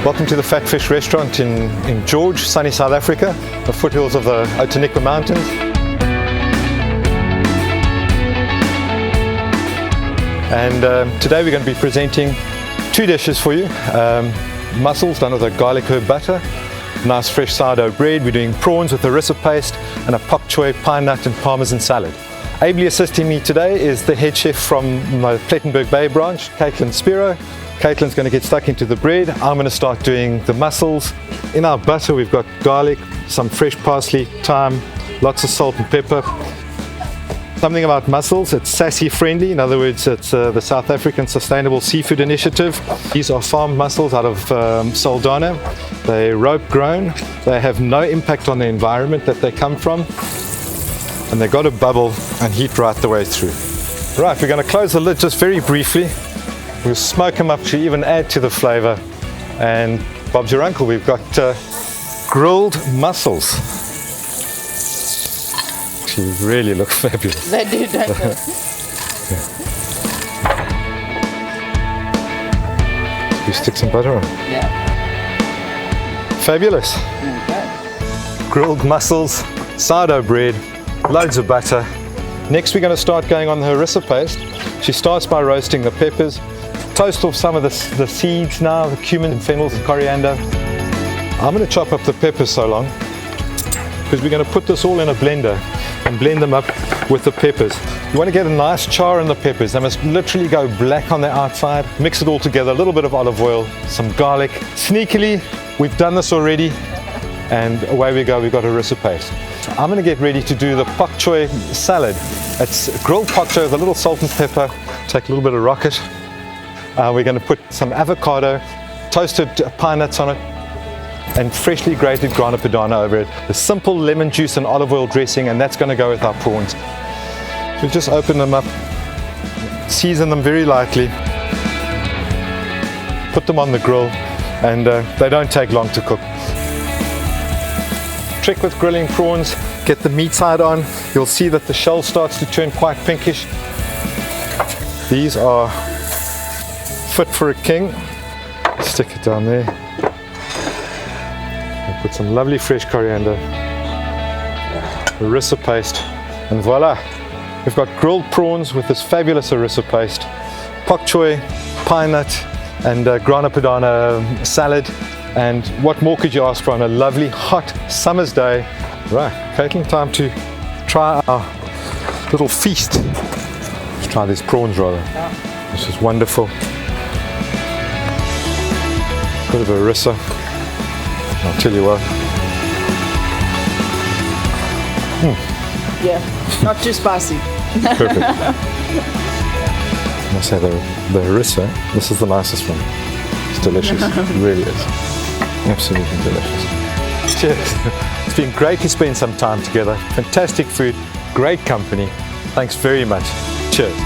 Welcome to the Fat Fish restaurant in George, sunny South Africa, the foothills of the Outeniqua Mountains. And today we're going to be presenting two dishes for you. Mussels done with a garlic herb butter, nice fresh sourdough bread. We're doing prawns with harissa paste and a Bok Choy pine nut and parmesan salad. Ably assisting me today is the head chef from my Plettenberg Bay branch, Caitlin Spiro. Caitlin's going to get stuck into the bread. I'm going to start doing the mussels. In our butter we've got garlic, some fresh parsley, thyme, lots of salt and pepper. Something about mussels, it's sassy friendly. In other words, it's the South African Sustainable Seafood Initiative. These are farmed mussels out of Saldanha. They're rope grown. They have no impact on the environment that they come from. And they've got to bubble and heat right the way through. Right, we're going to close the lid just very briefly. We'll smoke them up to even add to the flavor. And Bob's your uncle, we've got grilled mussels. They really look fabulous. They do, don't they? You stick some butter on. Yeah. Fabulous. Okay. Grilled mussels, sourdough bread, loads of butter. Next we're going to start going on the harissa paste. She starts by roasting the peppers. Toast off some of the seeds now, the cumin and fennel and coriander. I'm going to chop up the peppers so long because we're going to put this all in a blender and blend them up with the peppers. You want to get a nice char in the peppers. They must literally go black on the outside. Mix it all together, a little bit of olive oil, some garlic. Sneakily, we've done this already, and away we go, we've got harissa paste. I'm going to get ready to do the Bok Choy salad. It's grilled Bok Choy with a little salt and pepper. Take a little bit of rocket. We're going to put some avocado, toasted pine nuts on it, and freshly grated grana padano over it. The simple lemon juice and olive oil dressing, and that's going to go with our prawns. We just open them up, season them very lightly, put them on the grill, and they don't take long to cook. Trick with grilling prawns, get the meat side on. You'll see that the shell starts to turn quite pinkish. These are fit for a king. Stick it down there. And put some lovely fresh coriander, harissa paste, and voila! We've got grilled prawns with this fabulous harissa paste, Bok Choy, pine nut, and grana padano salad. And what more could you ask for on a lovely hot summer's day? Right, Caitlin, time to try our little feast. Let's try these prawns rather. This is wonderful. Bit of harissa. I'll tell you what. Yeah, not too spicy. Perfect. I must say the harissa, this is the nicest one. It's delicious. It really is. Absolutely delicious. Cheers. It's been great to spend some time together. Fantastic food, great company. Thanks very much. Cheers.